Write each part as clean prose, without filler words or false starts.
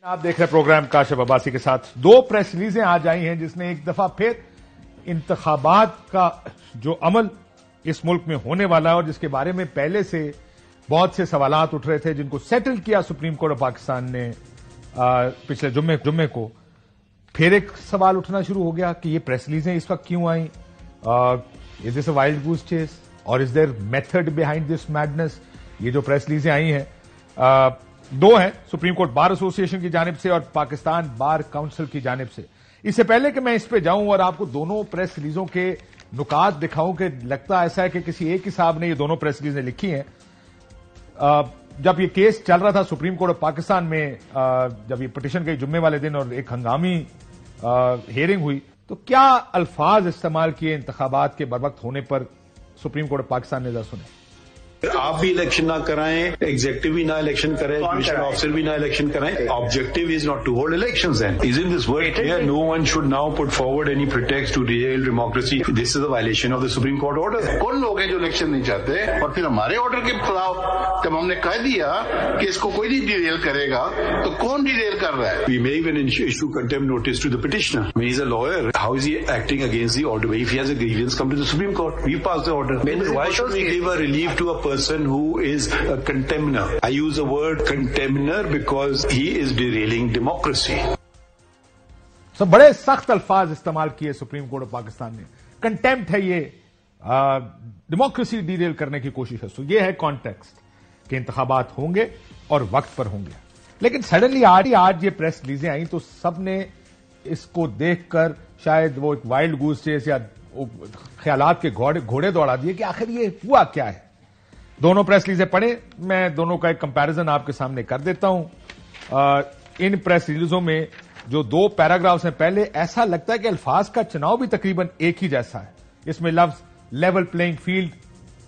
آپ دیکھ رہے پروگرام کاشف عباسی کے ساتھ. دو پریس ریلیزیں آج آئی ہیں جس نے ایک دفعہ پھر انتخابات کا جو عمل اس ملک میں ہونے والا ہے اور جس کے بارے میں پہلے سے بہت سے سوالات اٹھ رہے تھے جن کو سیٹل کیا سپریم کورٹ آف پاکستان نے پچھلے جمعے کو، پھر ایک سوال اٹھنا شروع ہو گیا کہ یہ پریس ریلیزیں اس وقت کیوں آئیں؟ از دس اے وائلڈ گوز چیس اور از دیر میتھڈ بہائنڈ دس میڈنس؟ یہ جو پریس ریلیزیں آئی ہیں دو ہیں، سپریم کورٹ بار ایسوسی ایشن کی جانب سے اور پاکستان بار کونسل کی جانب سے. اس سے پہلے کہ میں اس پہ جاؤں اور آپ کو دونوں پریس ریلیزوں کے نکات دکھاؤں کہ لگتا ایسا ہے کہ کسی ایک ہی صاحب نے یہ دونوں پریس ریلیزیں لکھی ہیں. جب یہ کیس چل رہا تھا سپریم کورٹ آف پاکستان میں، جب یہ پٹیشن گئی جمعے والے دن اور ایک ہنگامی ہیئرنگ ہوئی، تو کیا الفاظ استعمال کیے انتخابات کے بروقت ہونے پر سپریم کورٹ آف پاکستان نے؟ ذرا سنیں. آپ بھی الیکشن نہ کرائیں، ایگزیکٹو بھی نہ الیکشن کریں، جوڈیشل آفیسر بھی نہ الیکشن کرائیں. Objective is not to hold elections. Isn't this word clear? No one should now put forward any pretext to derail democracy. This is a violation of the Supreme Court order. کون لوگ ہیں جو election نہیں چاہتے اور پھر ہمارے order کے خلاف جب ہم نے کہہ دیا کہ اس کو کوئی نہیں ڈیریل کرے گا تو کون ڈیریل کر رہا ہے؟ We may even issue contempt notice to the petitioner. I mean, he's a lawyer. How is he acting against the order? If he has a grievance, come to the Supreme Court. We pass the order. Why should we give a relief to a person who is a contemner? I use the word contemner because he is derailing democracy. سب بڑے سخت الفاظ استعمال کیے supreme court of Pakistan نے. Contempt ہے یہ، democracy derail کرنے کی کوشش ہے. سو یہ ہے کانٹیکسٹ کہ انتخابات ہوں گے اور وقت پر ہوں گے. لیکن سڈنلی آج یہ پریس ریلیزیں آئیں تو سب نے اس کو دیکھ کر شاید وہ ایک وائلڈ گوز چیس یا خیالات کے گھوڑے دوڑا دیے کہ آخر یہ ہوا کیا ہے. دونوں پریس ریلیزیں پڑھیں، میں دونوں کا ایک کمپیرزن آپ کے سامنے کر دیتا ہوں. ان پریس ریلیزوں میں جو دو پیراگرافز ہیں، پہلے ایسا لگتا ہے کہ الفاظ کا چناؤ بھی تقریباً ایک ہی جیسا ہے. اس میں لفظ level playing field,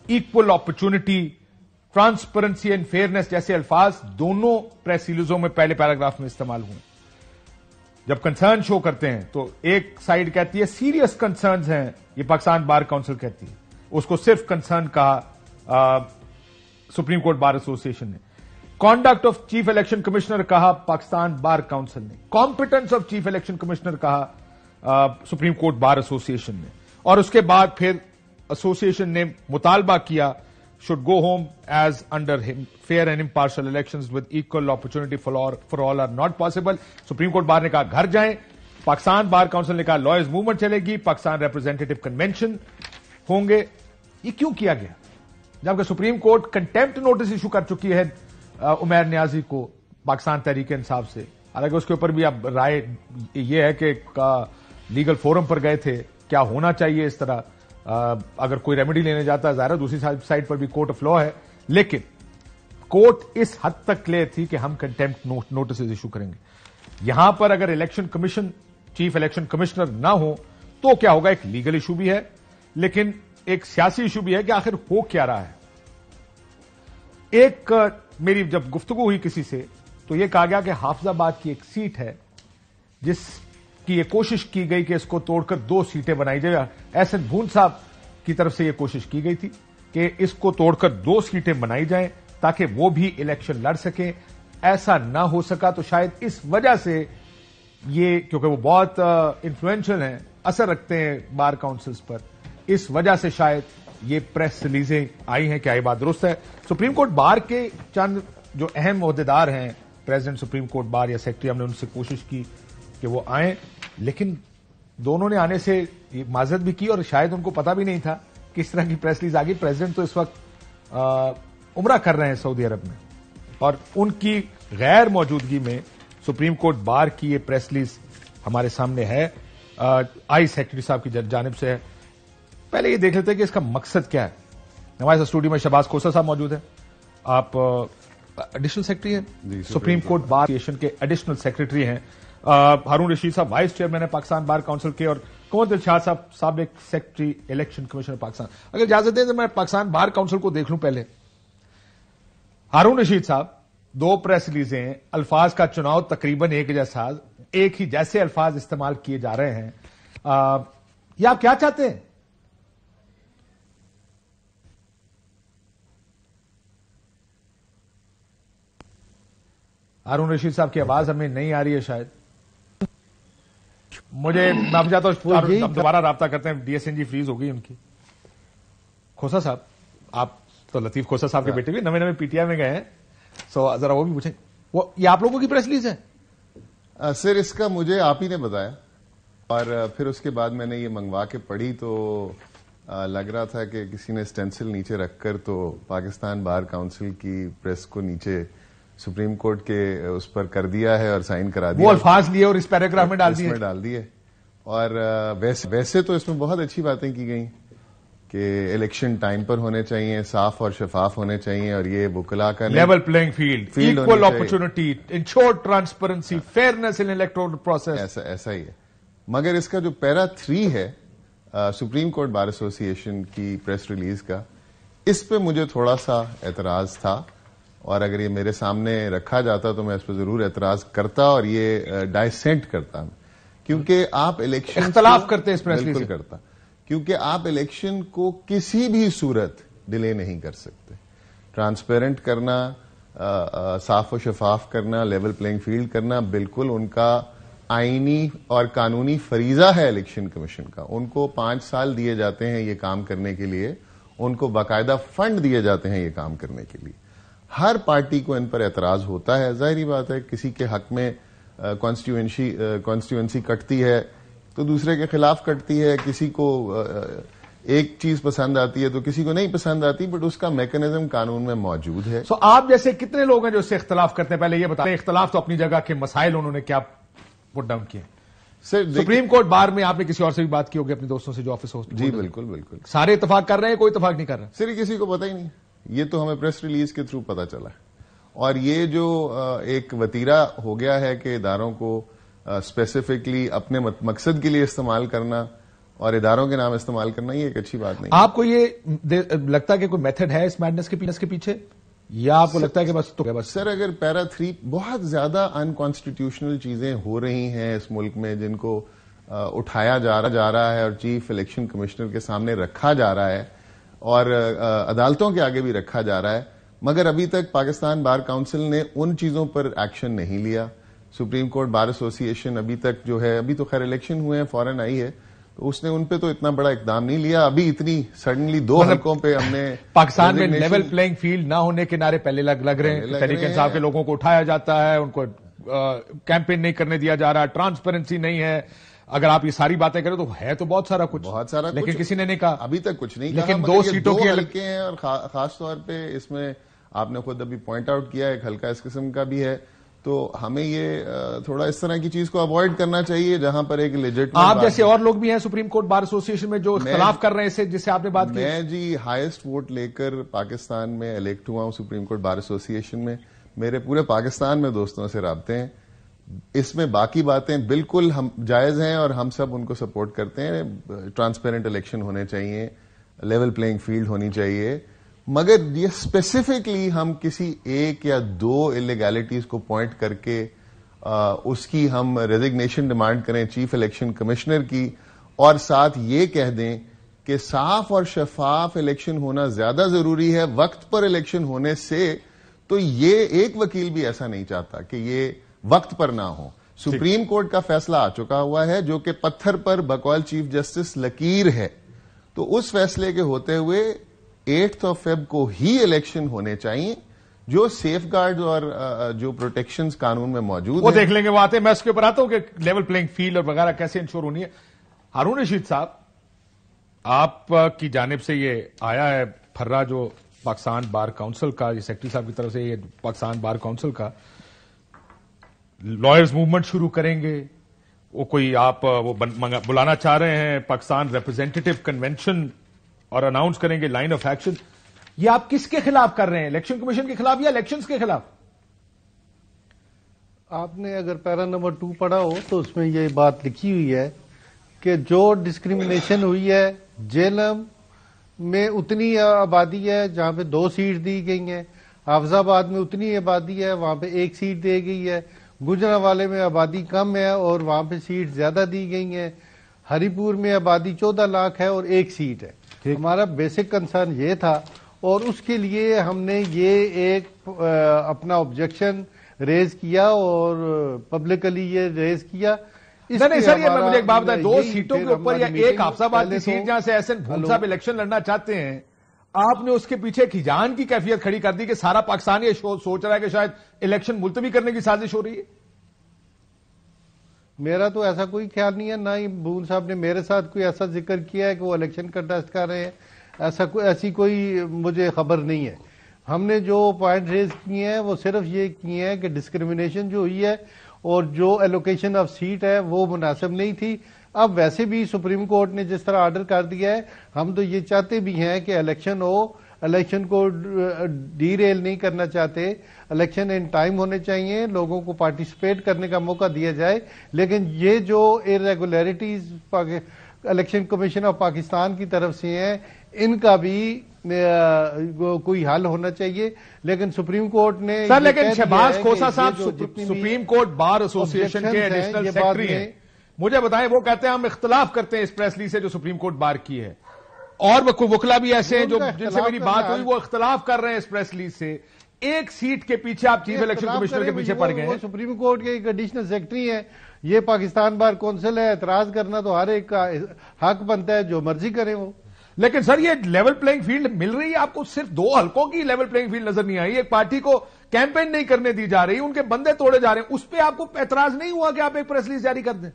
equal opportunity, transparency and fairness جیسے الفاظ دونوں پریس ریلیزوں میں پہلے پیراگراف میں استعمال ہوئے. جب کنسرن شو کرتے ہیں تو ایک سائڈ کہتی ہے سیریس کنسرنز ہیں، یہ پاکستان بار کونسل کہتی ہے، اس کو صرف کنسرن کہا سپریم کورٹ بار ایسوسی ایشن نے. Conduct of chief election commissioner کہا پاکستان بار کونسل نے. Competence of chief election commissioner کہا سپریم کورٹ بار ایسوسی ایشن نے. اور اس کے بعد پھر ایسوسی ایشن نے مطالبہ کیا should go home as under him fair and impartial elections with equal opportunity for all are not possible. Supreme court bar نے کہا گھر جائیں. پاکستان بار کونسل نے کہا لائرز موومنٹ چلے گی، پاکستان ریپرزینٹیٹو کنونشن ہوں گے. یہ کیوں کیا گیا جبکہ supreme court contempt notice issue کر چکی ہے عمیر نیازی کو پاکستان تحریک انصاف سے؟ حالانکہ اس کے اوپر بھی اب رائے یہ ہے کہ لیگل فورم پر گئے تھے، کیا ہونا چاہیے اس طرح اگر کوئی ریمیڈی لینے جاتا ہے. ظاہر دوسری سائڈ پر بھی کورٹ آف لا ہے، لیکن کورٹ اس حد تک کلیئر تھی کہ ہم کنٹیمپٹ نوٹسز ایشو کریں گے. یہاں پر اگر election commission chief election commissioner نہ ہو تو کیا ہوگا؟ ایک لیگل ایشو بھی ہے لیکن ایک سیاسی ایشو بھی ہے کہ آخر ہو کیا رہا ہے. ایک میری جب گفتگو ہوئی کسی سے تو یہ کہا گیا کہ حافظ آباد کی ایک سیٹ ہے جس کی یہ کوشش کی گئی کہ اس کو توڑ کر 2 سیٹیں بنائی جائے. احسن بھون صاحب کی طرف سے یہ کوشش کی گئی تھی کہ اس کو توڑ کر 2 سیٹیں بنائی جائیں تاکہ وہ بھی الیکشن لڑ سکیں. ایسا نہ ہو سکا تو شاید اس وجہ سے یہ، کیونکہ وہ بہت انفلوئنشل ہیں، اثر رکھتے ہیں بار کاؤنسلز پر، اس وجہ سے شاید یہ پریس ریلیزیں آئی ہیں. کیا یہ بات درست ہے؟ سپریم کورٹ بار کے چند جو اہم عہدیدار ہیں، پریزیڈنٹ سپریم کورٹ بار یا سیکرٹری، ہم نے ان سے کوشش کی کہ وہ آئیں، لیکن دونوں نے آنے سے معذرت بھی کی اور شاید ان کو پتا بھی نہیں تھا کہ اس طرح کی پریس ریلیز آ گئی. پریزیڈنٹ تو اس وقت عمرہ کر رہے ہیں سعودی عرب میں اور ان کی غیر موجودگی میں سپریم کورٹ بار کی یہ پریس ریلیز ہمارے سامنے ہے، آئی سیکرٹری صاحب کی جانب سے ہے. پہلے یہ دیکھ لیتے ہیں کہ اس کا مقصد کیا ہے. ہمارے ساتھ اسٹوڈیو میں شہباز کھوسا صاحب موجود ہیں، آپ ایڈیشنل سیکرٹری ہیں، سپریم کورٹ بار ایسوسی ایشن کے ایڈیشنل سیکرٹری ہیں. ہارون رشید صاحب وائس چیئرمین ہے پاکستان بار کونسل کے، اور قمر دلشاد صاحب سابق سیکرٹری الیکشن کمیشن پاکستان. اگر اجازت دیں تو میں پاکستان بار کونسل کو دیکھ لوں پہلے. ہارون رشید صاحب، 2 پریس ریلیزیں، الفاظ کا چناؤ تقریباً ایک ہی جیسے الفاظ استعمال کیے جا رہے ہیں. یہ آپ کیا چاہتے ہیں؟ ہارون رشید صاحب کی آواز ہمیں نہیں آ رہی ہے شاید. میں اب جاتا ہوں, دوبارہ رابطہ کرتے ہیں. D S N G freeze ہو گئی ان کی. کھوسا صاحب, آپ تو لطیف کھوسا صاحب کے بیٹے بھی نئے پی ٹی آئی میں گئے ہیں, سو ذرا وہ بھی پوچھیں. یہ آپ لوگوں کی پریس ریلیز ہے سر؟ اس کا مجھے آپ ہی نے بتایا, اور پھر اس کے بعد میں نے یہ منگوا کے پڑھی تو لگ رہا تھا کہ کسی نے اسٹینسل نیچے رکھ کر تو پاکستان بار کاؤنسل کی پریس کو نیچے سپریم کورٹ کے اس پر کر دیا ہے اور سائن کرا دیا. وہ الفاظ لیے اور اس پیراگراف میں ڈال دیے. اور ویسے تو اس میں بہت اچھی باتیں کی گئی کہ الیکشن ٹائم پر ہونے چاہیے, صاف اور شفاف ہونے چاہیے, اور یہ وکلاء کا level playing field, equal opportunity, ensure transparency, fairness in electoral process. ایسا ہی ہے. مگر اس کا جو پیرا 3 ہے سپریم کورٹ بار ایسوسی ایشن کی پریس ریلیز کا, اس پہ مجھے تھوڑا سا اعتراض تھا, اور اگر یہ میرے سامنے رکھا جاتا تو میں اس پہ ضرور اعتراض کرتا اور یہ ڈائسینٹ کرتا, کیونکہ آپ الیکشن اختلاف کرتے اس پریس ریلیز کرتا, کیونکہ آپ الیکشن کو کسی بھی صورت ڈیلے نہیں کر سکتے. ٹرانسپیرنٹ کرنا, صاف و شفاف کرنا, لیول پلئنگ فیلڈ کرنا بالکل ان کا آئینی اور قانونی فریضہ ہے الیکشن کمیشن کا. ان کو 5 سال دیے جاتے ہیں یہ کام کرنے کے لیے, ان کو باقاعدہ فنڈ دیے جاتے ہیں یہ کام کرنے کے لیے. ہر پارٹی کو ان پر اعتراض ہوتا ہے, ظاہری بات ہے. کسی کے حق میں کانسٹیٹوئنسی کٹتی ہے تو دوسرے کے خلاف کٹتی ہے, کسی کو ایک چیز پسند آتی ہے تو کسی کو نہیں پسند آتی, بٹ اس کا میکنزم قانون میں موجود ہے. سو آپ جیسے کتنے لوگ ہیں جو اس سے اختلاف کرتے ہیں؟ پہلے یہ بتائیں, اختلاف تو اپنی جگہ کے مسائل انہوں نے کیا پٹ ڈاؤن کیے؟ سپریم کورٹ بار میں آپ نے کسی اور سے بھی بات کی ہوگی اپنے دوستوں سے جو آفس ہو؟ جی بالکل. سارے اتفاق کر رہے ہیں, کوئی اتفاق نہیں کر رہا؟ صرف کسی کو پتہ ہی نہیں. یہ تو ہمیں پریس ریلیز کے تھرو پتہ چلا ہے, اور یہ جو ایک وتیرہ ہو گیا ہے کہ اداروں کو اسپیسیفکلی اپنے مقصد کے لیے استعمال کرنا اور اداروں کے نام استعمال کرنا, یہ ایک اچھی بات نہیں. آپ کو یہ لگتا ہے کہ کوئی میتھڈ ہے اس میڈنس کے پیچھے, یا آپ کو لگتا ہے کہ بس سر اگر پیرا 3 بہت زیادہ انکانسٹیٹیوشنل چیزیں ہو رہی ہیں اس ملک میں جن کو اٹھایا جا رہا ہے اور چیف الیکشن کمشنر کے سامنے رکھا جا رہا ہے اور عدالتوں کے آگے بھی رکھا جا رہا ہے, مگر ابھی تک پاکستان بار کاؤنسل نے ان چیزوں پر ایکشن نہیں لیا. سپریم کورٹ بار ایسوسی ایشن ابھی تک جو ہے, ابھی تو خیر الیکشن ہوئے ہیں, فوراً آئی ہے, تو اس نے ان پہ تو اتنا بڑا اقدام نہیں لیا. ابھی اتنی سڈنلی 2 حلقوں پہ ہم نے پاکستان میں لیول پلئنگ فیلڈ نہ ہونے کے نعرے پہلے لگ رہے ہیں, تحریک انصاف کے لوگوں کو اٹھایا جاتا ہے, ان کو کیمپین نہیں کرنے دیا جا رہا, ٹرانسپیرنسی نہیں ہے. اگر آپ یہ ساری باتیں کریں تو ہے تو بہت سارا کچھ, لیکن کسی نے نہیں کہا ابھی تک کچھ نہیں. لیکن 2 سیٹوں کے حلقے ہیں, اور خاص طور پہ اس میں آپ نے خود ابھی پوائنٹ آؤٹ کیا ایک حلقہ اس قسم کا بھی ہے, تو ہمیں یہ تھوڑا اس طرح کی چیز کو اوائڈ کرنا چاہیے جہاں پر ایک لیجٹ. آپ جیسے اور لوگ بھی ہیں سپریم کورٹ بار ایسوسی ایشن میں جو اختلاف کر رہے ہیں, جس سے آپ نے بات کی. میں جی ہائیسٹ ووٹ لے کر پاکستان میں الیکٹ ہوا ہوں سپریم کورٹ بار ایسوسی ایشن میں. میرے پورے پاکستان میں دوستوں سے رابطے ہیں. اس میں باقی باتیں بالکل ہم جائز ہیں اور ہم سب ان کو سپورٹ کرتے ہیں. ٹرانسپیرنٹ الیکشن ہونے چاہیے, لیول پلئنگ فیلڈ ہونی چاہیے, مگر یہ اسپیسیفکلی ہم کسی 1 یا 2 انلیگیلٹیز کو پوائنٹ کر کے اس کی ہم ریزگنیشن ڈیمانڈ کریں چیف الیکشن کمشنر کی, اور ساتھ یہ کہہ دیں کہ صاف اور شفاف الیکشن ہونا زیادہ ضروری ہے وقت پر الیکشن ہونے سے, تو یہ ایک وکیل بھی ایسا نہیں چاہتا کہ یہ وقت پر نہ ہو. سپریم کورٹ کا فیصلہ آ چکا ہوا ہے جو کہ پتھر پر بقول چیف جسٹس لکیر ہے, تو اس فیصلے کے ہوتے ہوئے 8 فیب کو ہی الیکشن ہونے چاہیے. جو سیف گارڈ اور جو پروٹیکشنز قانون میں موجود وہ دیکھ لیں گے, وہ آتے ہیں. میں اس کے اوپر آتا ہوں کہ لیول پلئنگ فیلڈ اور وغیرہ کیسے انشور ہونی ہے. ہارون رشید صاحب, آپ کی جانب سے یہ آیا ہے پھرا جو پاکستان بار کاؤنسل کا, یہ سیکرٹری صاحب کی طرف سے, یہ پاکستان بار کاؤنسل کا لائرز موومنٹ شروع کریں گے, وہ کوئی آپ وہ بلانا چاہ رہے ہیں پاکستان ریپرزینٹیٹو کنونشن اور اناؤنس کریں گے لائن آف ایکشن. یہ آپ کس کے خلاف کر رہے ہیں, الیکشن کمیشن کے خلاف یا الیکشنز کے خلاف؟ آپ نے اگر پیرا نمبر 2 پڑھا ہو تو اس میں یہ بات لکھی ہوئی ہے کہ جو ڈسکریمنیشن ہوئی ہے جیلم میں اتنی آبادی ہے جہاں پہ 2 سیٹ دی گئی ہیں, حافظ آباد میں اتنی آبادی ہے وہاں پہ 1 سیٹ دی گئی ہے, گجرانوالے میں آبادی کم ہے اور وہاں پہ سیٹ زیادہ دی گئی ہیں, ہری پور میں آبادی 14 لاکھ ہے اور 1 سیٹ ہے. ہمارا بیسک کنسرن یہ تھا, اور اس کے لیے ہم نے یہ ایک اپنا آبجیکشن ریز کیا اور پبلکلی یہ ریز کیا. نہیں سر، یہ مجھے ایک بات بتائیں، 2 سیٹوں کے اوپر یا ایک حافظ آباد کی سیٹ جہاں سے احسن بھون صاحب الیکشن لڑنا چاہتے ہیں، آپ نے اس کے پیچھے کھجان کی کیفیت کھڑی کر دی کہ سارا پاکستان یہ سوچ رہا ہے کہ شاید الیکشن ملتوی کرنے کی سازش ہو رہی ہے. میرا تو ایسا کوئی خیال نہیں ہے، نہ ہی بھون صاحب نے میرے ساتھ کوئی ایسا ذکر کیا ہے کہ وہ الیکشن کنٹیسٹ کر رہے ہیں. ایسی کوئی مجھے خبر نہیں ہے. ہم نے جو پوائنٹ ریز کیے ہیں وہ صرف یہ کیے ہیں کہ ڈسکریمنیشن جو ہوئی ہے اور جو ایلوکیشن آف سیٹ ہے وہ مناسب نہیں تھی. اب ویسے بھی سپریم کورٹ نے جس طرح آرڈر کر دیا ہے، ہم تو یہ چاہتے بھی ہیں کہ الیکشن ہو، الیکشن کو ڈی ریل نہیں کرنا چاہتے. الیکشن ان ٹائم ہونے چاہیے، لوگوں کو پارٹیسپیٹ کرنے کا موقع دیا جائے. لیکن یہ جو irregularities election commission of Pakistan کی طرف سے ہیں، ان کا بھی کوئی حل ہونا چاہیے. لیکن سپریم کورٹ نے سر، لیکن شہباز کھوسہ صاحب سپریم کورٹ بار ایسوسی ایشن کے ایڈیشنل سیکرٹری ہیں، مجھے بتائیں، وہ کہتے ہیں ہم اختلاف کرتے ہیں اس پریس ریلیز سے جو سپریم کورٹ بار کی ہے، اور وکلا بھی ایسے ہیں جو جن سے میری بات ہوئی وہ اختلاف کر رہے ہیں اس پریس ریلیز سے. ایک سیٹ کے پیچھے آپ چیف الیکشن کمشنر کے پیچھے پڑ گئے ہیں. سپریم کورٹ کے ایک ایڈیشنل سیکرٹری ہیں، یہ پاکستان بار کونسل ہے. اعتراض کرنا تو ہر ایک کا حق بنتا ہے، جو مرضی کریں وہ. لیکن سر، یہ لیول پلینگ فیلڈ مل رہی ہے آپ کو؟ صرف 2 حلقوں کی لیول پلینگ فیلڈ نظر نہیں آئی. ایک پارٹی کو کیمپین نہیں کرنے دی جا رہی، ان کے بندے توڑے جا رہے ہیں، اس پہ آپ کو اعتراض نہیں ہوا کہ آپ ایک پریس ریلیز جاری کر دیں؟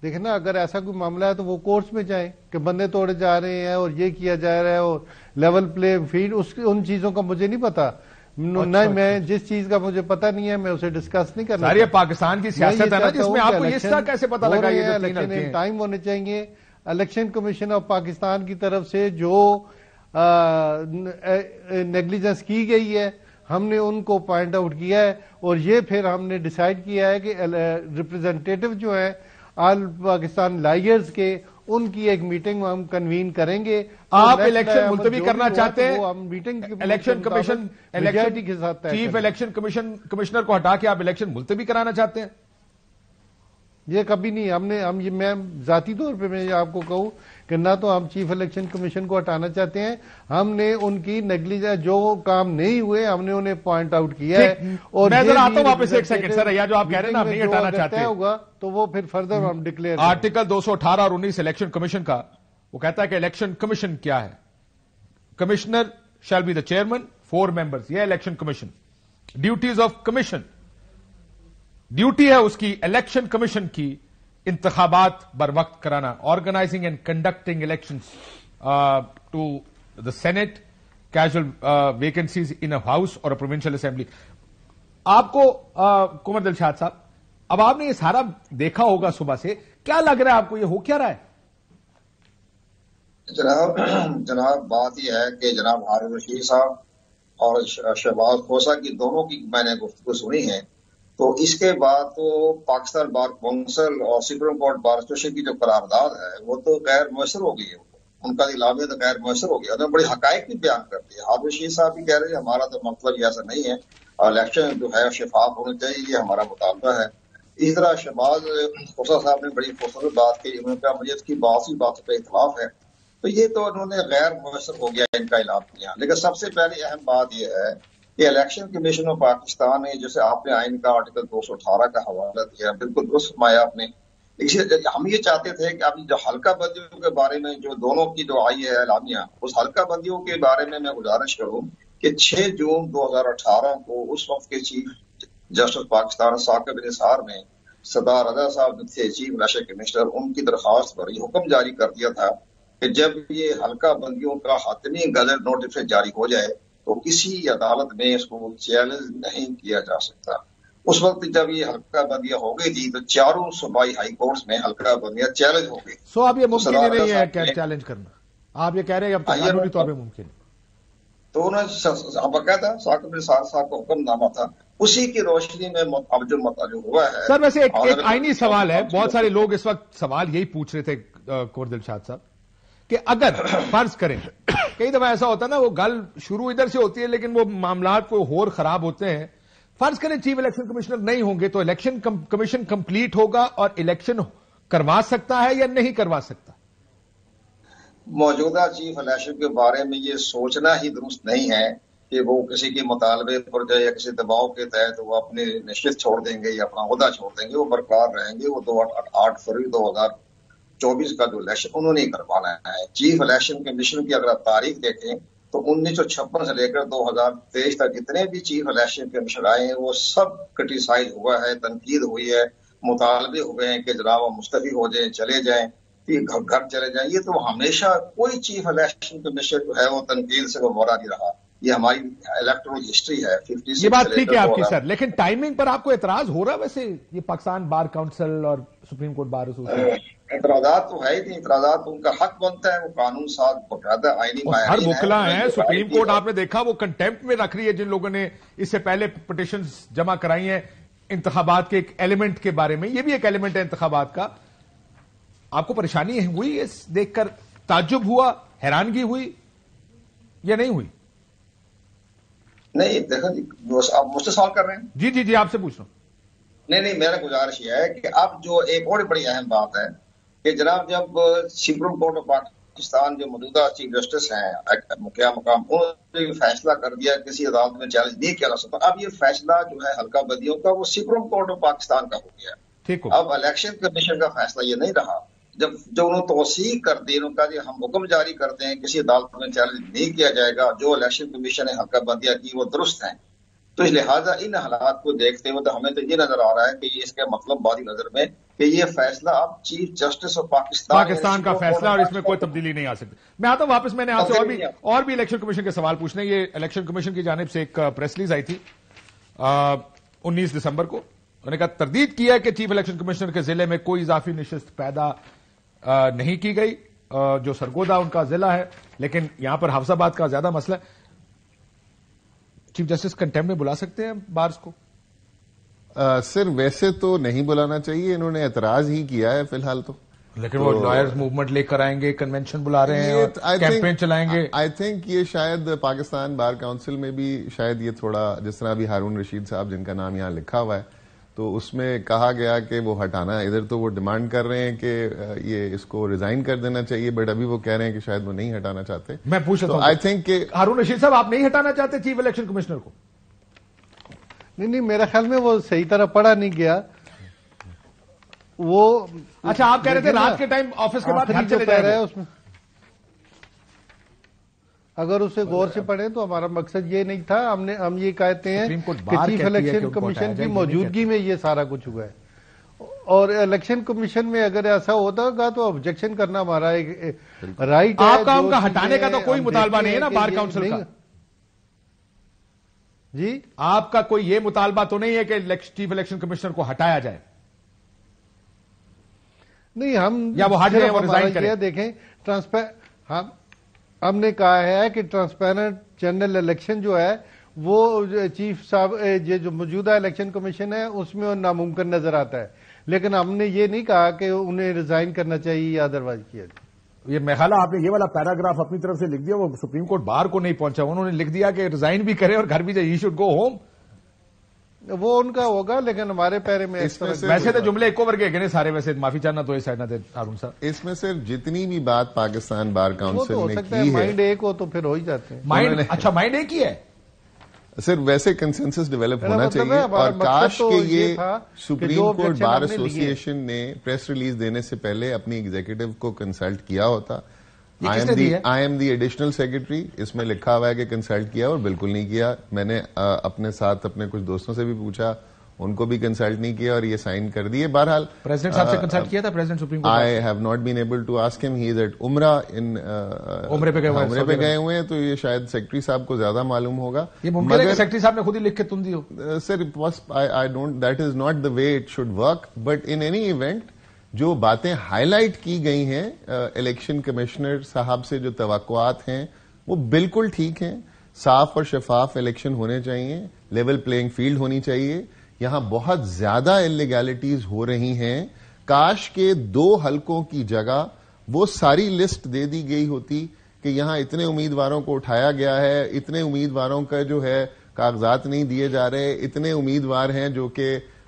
دیکھیں نا، اگر ایسا کوئی معاملہ ہے تو وہ کورٹس میں جائیں کہ بندے توڑے جا رہے ہیں اور یہ کیا جا رہا ہے اور لیول پلے فیلڈ، ان چیزوں کا مجھے نہیں پتا. نہ میں جس چیز کا مجھے پتا نہیں ہے میں اسے ڈسکس نہیں کرنا. یہ پاکستان کی سیاست ہے نا، جس میں آپ کو اس طرح کیسے پتا لگا یہ الیکشن ٹائم ہونے چاہیے. الیکشن کمیشن آف پاکستان کی طرف سے جو نیگلیجنس کی گئی ہے، ہم نے ان کو پوائنٹ آؤٹ کیا ہے. اور یہ پھر ہم نے ڈیسائیڈ کیا ہے کہ ریپرزینٹیٹو جو ہیں آل پاکستان لائرز کے، ان کی ایک میٹنگ ہم کنوین کریں گے. آپ الیکشن ملتوی کرنا چاہتے ہیں؟ میٹنگ الیکشن کمیشن کے ساتھ چیف الیکشن کمشنر کو ہٹا کے آپ الیکشن ملتوی کرانا چاہتے ہیں؟ یہ کبھی نہیں. میں ذاتی طور پہ میں آپ کو کہوں کہ نہ تو ہم چیف الیکشن کمیشن کو ہٹانا چاہتے ہیں. ہم نے ان کی نیگلیجنس جو کام نہیں ہوئے ہم نے انہیں پوائنٹ آؤٹ کیا ہے. اور میں ذرا آتا ہوں واپس ایک سیکنڈ سر، یا جو آپ کہہ رہے ہیں نا ہم نہیں ہٹانا چاہتے ہوگا تو وہ پھر فردر ہم ڈکلیئر. آرٹیکل 218 اور 19 الیکشن کمیشن کا وہ کہتا ہے کہ الیکشن کمیشن کیا ہے؟ Commissioner shall be the chairman, 4 members. یہ election commission. Duties of commission, duty ہے اس کی الیکشن کمیشن کی انتخابات بر وقت کرانا، organising and conducting elections to the senate, casual vacancies in a house اور پروونشل اسمبلی. آپ کو قمر دلشاد صاحب، اب آپ نے یہ سارا دیکھا ہوگا صبح سے، کیا لگ رہا ہے آپ کو، یہ ہو کیا رہا ہے؟ جناب بات یہ ہے کہ جناب ہارون رشید صاحب اور شہباز کھوسہ کی دونوں کی میں نے گفتگو سنی ہے، تو اس کے بعد تو پاکستان بار کونسل اور سپریم کورٹ بار ایسوسی کی جو قرارداد ہے وہ تو غیر مؤثر ہو گئی ہے. ان کا اعلامیہ تو غیر مؤثر ہو گیا. انہوں نے بڑی حقائق بھی بیان کر دی. ہارون رشید صاحب بھی کہہ رہے ہیں ہمارا تو مطلب ایسا نہیں ہے، الیکشن جو ہے شفاف ہونا چاہیے، یہ ہمارا مطالبہ ہے. اسی طرح شہباز کھوسہ صاحب نے بڑی خوبصورت بات کی، انہوں نے کہا مجھے اس کی باسی بات پہ اختلاف ہے. تو یہ تو انہوں نے غیر مؤثر ہو گیا ان کا اعلان کیا. لیکن سب سے پہلی اہم بات یہ ہے کہ الیکشن کمیشن آف پاکستان نے، جیسے آپ نے آئین کا آرٹیکل 218 کا حوالہ دیا، بالکل درست فرمایا آپ نے. ہم یہ چاہتے تھے کہ ابھی جو حلقہ بندیوں کے بارے میں جو دونوں کی جو آئی ہے اعلامیہ، اس حلقہ بندیوں کے بارے میں گزارش کروں کہ 6 جون 2018 کو اس وقت کے چیف جسٹس پاکستان ثاقب نثار نے سردار رضا صاحب جو تھے چیف الیکشن کمشنر، ان کی درخواست پر یہ حکم جاری کر دیا تھا کہ جب یہ حلقہ بندیوں کا حتمی گزٹ نوٹس جاری ہو جائے تو کسی عدالت میں اس کو چیلنج نہیں کیا جا سکتا. اس وقت جب یہ حلقہ بندیاں ہو گئی تھی تو 4 صوبائی ہائی کورٹس میں حلقہ بندیاں چیلنج ہو گئی. سو اب یہ ممکن ہی نہیں ہے چیلنج کرنا، آپ یہ کہہ رہے ہیں اب قانونی طور پہ ممکن ہے. تو انہوں نے باقاعدہ ثاقب نثار صاحب کا حکم نامہ تھا، اسی کی روشنی میں اب جو ہوا ہے. سر ویسے ایک آئینی سوال ہے، بہت سارے لوگ اس وقت سوال یہی پوچھ رہے تھے قمر دلشاد صاحب کہ اگر فرض کریں، کئی دفعہ ایسا ہوتا ہے نا وہ گل شروع ادھر سے ہوتی ہے لیکن وہ معاملات کو اور خراب ہوتے ہیں. فرض کریں چیف الیکشن کمشنر نہیں ہوں گے تو الیکشن کمیشن کمپلیٹ ہوگا اور الیکشن کروا سکتا ہے یا نہیں کروا سکتا؟ موجودہ چیف الیکشن کے بارے میں یہ سوچنا ہی درست نہیں ہے کہ وہ کسی کے مطالبے پر جو یا کسی دباؤ کے تحت وہ اپنے نشست چھوڑ دیں گے یا اپنا عہدہ چھوڑ دیں گے، وہ برقرار رہیں گے. وہ 8 فروری 2024 کا جو الیکشن انہوں نے کروانا ہے. چیف الیکشن کمیشن کی اگر آپ تاریخ دیکھیں تو 1956 سے لے کر 2023 تک جتنے بھی چیف الیکشن کمیشن آئے ہیں وہ سب کرٹیسائز ہوا ہے، تنقید ہوئی ہے، مطالبے ہوئے ہیں کہ جناب وہ مستعفی ہو جائیں، چلے جائیں، گھر چلے جائیں. یہ تو ہمیشہ کوئی چیف الیکشن کمیشن جو ہے وہ تنقید سے گوارا نہیں رہا. یہ ہماری الیکٹرل ہسٹری ہے. یہ بات ٹھیک ہے آپ کی سر، لیکن ٹائمنگ پر آپ کو اعتراض ہو رہا ویسے یہ پاکستان بار کاؤنسل اور سپریم کورٹ بار ایسوسیشن؟ اعتراضات تو ہے ہی نہیں، اعتراضات ان کا حق بنتا ہے، وہ قانون ساز باقاعدہ آئینی معیارین ہر وکلا ہیں. سپریم کورٹ آپ نے دیکھا وہ کنٹیمپٹ میں رکھ رہی ہے جن لوگوں نے اس سے پہلے پٹیشنز جمع کرائی ہیں انتخابات کے ایک ایلیمنٹ کے بارے میں. یہ بھی ایک ایلیمنٹ ہے انتخابات کا. آپ کو پریشانی ہوئی اس دیکھ کر؟ تعجب ہوا، حیرانگی ہوئی یا نہیں ہوئی؟ نہیں دیکھو جی، آپ مجھ سے سوال کر رہے ہیں؟ جی آپ سے پوچھ رہا ہوں. نہیں میرا گزارش یہ ہے کہ اب جو ایک اور بڑی اہم بات ہے کہ جناب جب سپریم کورٹ آف پاکستان جو موجودہ چیف جسٹس ہیں کیا مقام، انہوں نے فیصلہ کر دیا کسی عدالت میں چیلنج نہیں کیا جا سکتا. اب یہ فیصلہ جو ہے حلقہ بدیوں کا وہ سپریم کورٹ آف پاکستان کا ہو گیا. اب الیکشن کمیشن کا فیصلہ یہ نہیں رہا. جب انہوں توثیق کر دی، انہوں کا ہم حکم جاری کرتے ہیں کسی عدالت میں چیلنج نہیں کیا جائے گا، جو الیکشن کمیشن نے حلقہ بندیاں کی وہ درست ہیں. تو اس لہٰذا ان حالات کو دیکھتے ہوئے تو ہمیں تو یہ نظر آ رہا ہے کہ اس کا مطلب بادی نظر میں کہ یہ فیصلہ اب چیف جسٹس آف پاکستان کا فیصلہ اور اس میں کوئی تبدیلی نہیں آ سکتی. میں آتا ہوں واپس. میں نے آپ سے اور بھی الیکشن کمیشن کے سوال پوچھنے. یہ الیکشن کمیشن کی جانب سے ایک پریس ریلیز آئی تھی 19 دسمبر کو. انہوں نے کہا تردید کیا کہ چیف الیکشن کمشنر کے ضلع میں کوئی اضافی نشست پیدا نہیں کی گئی جو سرگودا ان کا ضلع ہے. لیکن یہاں پر حفظ آباد کا زیادہ مسئلہ ہے. چیف جسٹس کنٹیمپٹ میں بلا سکتے ہیں بارز کو؟ سر ویسے تو نہیں بلانا چاہیے، انہوں نے اعتراض ہی کیا ہے فی الحال تو. لیکن وہ لائرز موومنٹ لے کر آئیں گے، کنونشن بلا رہے ہیں اور کیمپین چلائیں گے. آئی تھنک یہ شاید پاکستان بار کاؤنسل میں بھی شاید یہ تھوڑا، جس طرح ابھی ہارون رشید صاحب جن کا نام یہاں لکھا ہوا ہے تو اس میں کہا گیا کہ وہ ہٹانا. ادھر تو وہ ڈیمانڈ کر رہے ہیں کہ یہ اس کو ریزائن کر دینا چاہیے، بٹ ابھی وہ کہہ رہے ہیں کہ شاید وہ نہیں ہٹانا چاہتے. میں پوچھ رہا ہوں آئی تھنک کہ ہارون رشید صاحب آپ نہیں ہٹانا چاہتے چیف الیکشن کمشنر کو؟ نہیں میرا خیال میں وہ صحیح طرح پڑھا نہیں گیا وہ. اچھا آپ کہہ رہے تھے رات کے ٹائم آفس کے بعد گھر چلے جا رہے ہیں اس میں. اگر اسے غور سے پڑھیں تو ہمارا مقصد یہ نہیں تھا. ہم یہ کہتے ہیں کہ چیف الیکشن کمیشن کی موجودگی میں یہ سارا کچھ ہوا ہے. اور الیکشن کمیشن میں اگر ایسا ہوتا ہوگا تو آبجیکشن کرنا ہمارا ایک رائٹ ہے. آپ کا ان کا ہٹانے کا تو کوئی مطالبہ نہیں ہے نا بار کاؤنسل کا؟ جی آپ کا کوئی یہ مطالبہ تو نہیں ہے کہ چیف الیکشن کمشنر کو ہٹایا جائے؟ نہیں ہم یا وہ ہٹ جائے اور ریزائن کریں. دیکھیں ہم نے کہا ہے کہ ٹرانسپیرنٹ جنرل الیکشن جو ہے وہ چیف صاحب جو موجودہ الیکشن کمیشن ہے اس میں ناممکن نظر آتا ہے. لیکن ہم نے یہ نہیں کہا کہ انہیں ریزائن کرنا چاہیے یا ادروائز کیا جائے. یہ میخالا آپ نے یہ والا پیراگراف اپنی طرف سے لکھ دیا، وہ سپریم کورٹ بار کو نہیں پہنچا، انہوں نے لکھ دیا کہ ریزائن بھی کرے اور گھر بھی جائے، ہی شوڈ گو ہوم. وہ ان کا ہوگا لیکن ہمارے پیرے میں ویسے تو جملے ایک اوور کے گنے سارے. ویسے معافی چاہنا تو اس سائڈ نہ تھے ہارون صاحب. اس میں صرف جتنی بھی بات پاکستان بار کاؤنسل نے کی ہے مائنڈ ایک ہو تو پھر ہو ہی جاتے ہیں. مائنڈ اچھا مائنڈ ایک ہی ہے. صرف ویسے کنسنسس ڈیولپ ہونا چاہیے. اور کاش کہ یہ سپریم کورٹ بار ایسوسی ایشن نے پریس ریلیز دینے سے پہلے اپنی ایگزیکٹو کو کنسلٹ کیا ہوتا. I am the additional secretary اس میں لکھا ہوا ہے کہ کنسلٹ کیا اور بالکل نہیں کیا. میں نے اپنے ساتھ اپنے کچھ دوستوں سے بھی پوچھا، ان کو بھی کنسلٹ نہیں کیا اور یہ سائن کر دیے. بہرحال پریزیڈنٹ صاحب سے کنسلٹ کیا تھا president supreme court? I have not been able to ask him. He is at عمرہ پہ گئے ہوئے ہیں تو یہ شاید سیکرٹری صاحب کو زیادہ معلوم ہوگا. یہ ممکن ہے کہ سیکرٹری صاحب نے خود ہی لکھ کے تم دی ہو. Sir I don't, that is not the way it should work. But in any event جو باتیں ہائی لائٹ کی گئی ہیں الیکشن کمشنر صاحب سے، جو توقعات ہیں وہ بالکل ٹھیک ہیں. صاف اور شفاف الیکشن ہونے چاہیے، لیول پلینگ فیلڈ ہونی چاہیے. یہاں بہت زیادہ انلیگیلٹیز ہو رہی ہیں. کاش کے 2 حلقوں کی جگہ وہ ساری لسٹ دے دی گئی ہوتی کہ یہاں اتنے امیدواروں کو اٹھایا گیا ہے، اتنے امیدواروں کا جو ہے کاغذات نہیں دیے جا رہے، اتنے امیدوار ہیں جو کہ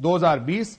2020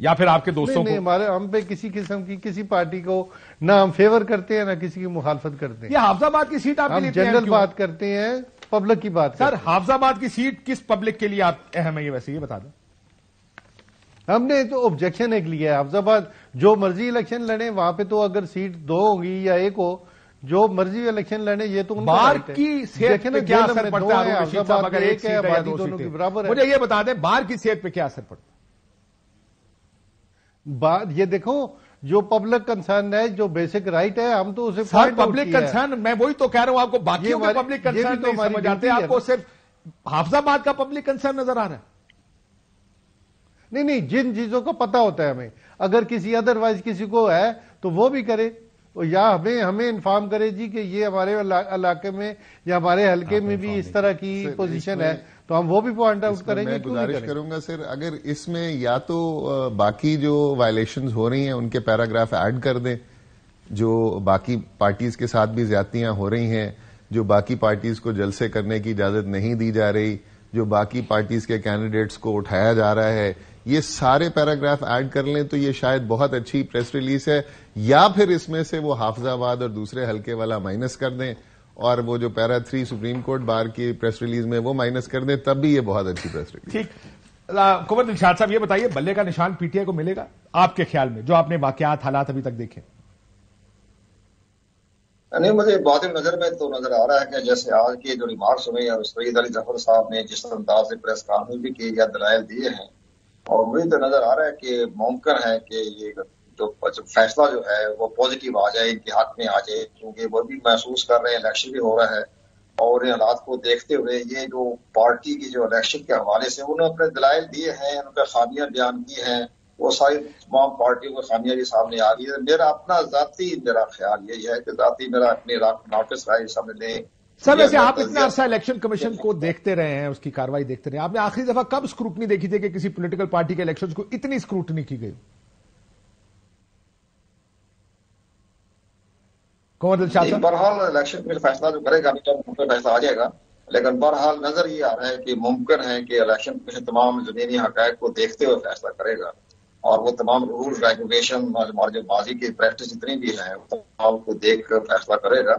یا پھر آپ کے دوستوں نہیں کو؟ ہمارے ہم پہ کسی قسم کی کسی پارٹی کو نہ ہم فیور کرتے ہیں نہ کسی کی مخالفت کرتے ہیں. یہ حافظ آباد کی سیٹ آپ کے ہم لیے جنرل بات کرتے ہیں, پبلک کی بات سر کرتے ہیں. حافظ آباد کی سیٹ کس پبلک کے لیے آپ اہم ہے, یہ ویسے یہ بتا دیں. ہم نے تو آبجیکشن ایک لیا ہے. حافظ آباد جو مرضی الیکشن لڑیں, وہاں پہ تو اگر سیٹ 2 ہوگی یا 1 ہو, جو مرضی الیکشن لڑیں, یہ تو ان کا بار رائٹ ہے. کی صحت پہ کیا اثر پڑتا ہے حافظ آباد میں 1 ہے, آبادی دونوں کی برابر ہے. مجھے یہ بتا دیں بار کی صحت پہ کیا اثر پڑتا ہے؟ یہ دیکھو جو پبلک کنسرن ہے, جو بیسک رائٹ ہے, ہم تو اسے سر پبلک کنسرن, میں وہی تو کہہ رہا ہوں آپ کو, باقیوں کے پبلک کنسرن نہیں سمجھ آتے, آپ کو صرف حافظ آباد کا پبلک کنسرن نظر آ رہا ہے. نہیں, جن چیزوں کا پتا ہوتا ہے ہمیں, اگر کسی ادروائز کسی کو ہے تو وہ بھی کرے, یا ہمیں انفارم کرے جی کہ یہ ہمارے علاقے میں یا ہمارے حلقے میں بھی اس طرح کی پوزیشن ہے, تو ہم وہ بھی پوائنٹ آؤٹ کریں گے. میں گزارش کروں گا سر, اگر اس میں یا تو باقی جو وائلیشنز ہو رہی ہیں ان کے پیراگراف ایڈ کر دیں, جو باقی پارٹیز کے ساتھ بھی زیادتیاں ہو رہی ہیں, جو باقی پارٹیز کو جلسے کرنے کی اجازت نہیں دی جا رہی, جو باقی پارٹیز کے کینڈیڈیٹس کو اٹھایا جا رہا ہے, یہ سارے پیراگراف ایڈ کر لیں تو یہ شاید بہت اچھی پریس ریلیز ہے. یا پھر اس میں سے وہ حافظ آباد اور دوسرے حلقے والا مائنس کر دیں, اور وہ جو پیرا 3 سپریم کورٹ بار کی پریس ریلیز میں وہ مائنس کر دیں, تب بھی یہ بہت اچھی پریس ریلیز. ٹھیک, قمر دلشاد صاحب یہ بتائیے, بلے کا نشان پی ٹی آئی کو ملے گا آپ کے خیال میں, جو آپ نے واقعات حالات ابھی تک دیکھے؟ نہیں, مجھے بات نظر میں تو نظر آ رہا ہے کہ جیسے آج کی جو ریمارکس ہوئے ہیں, سعید علی ظفر صاحب نے جس انداز سے پریس کانفرنس بھی کی یا دلائل دیے ہیں, اور مجھے تو نظر آ رہا ہے کہ ممکن ہے کہ یہ جو فیصلہ جو ہے وہ پازیٹیو آ جائے, ان کے حق میں آ جائے, کیونکہ وہ بھی محسوس کر رہے ہیں الیکشن بھی ہو رہا ہے, اور ان حالات کو دیکھتے ہوئے یہ جو پارٹی کی جو الیکشن کے حوالے سے انہوں نے اپنے دلائل دیے ہیں, ان پہ خامیاں بیان کی ہیں, وہ ساری تمام پارٹیوں کو خامیاں بھی سامنے آ رہی ہے. میرا اپنا ذاتی خیال یہی ہے کہ ذاتی میرا اپنی ناقص رائے سامنے لیں. سر ویسے آپ اتنا عرصہ الیکشن کمیشن کو دیکھتے رہے ہیں, اس کی کاروائی دیکھتے رہے ہیں, آپ نے آخری دفعہ کب اسکروٹنی دیکھی تھی کہ کسی پولیٹیکل پارٹی کے الیکشن کو اتنی اسکروٹنی کی گئی؟ بہرحال الیکشن میں فیصلہ جو کرے گا فیصلہ آ جائے گا, لیکن بہرحال نظر یہ آ رہا ہے کہ ممکن ہے کہ الیکشن کمیشن تمام زمینی حقائق کو دیکھتے ہوئے فیصلہ کرے گا, اور وہ تمام رولز ریگولیشن ہمارے جو ماضی کی پریکٹس جتنی بھی ہے تمام کو دیکھ کر فیصلہ کرے گا,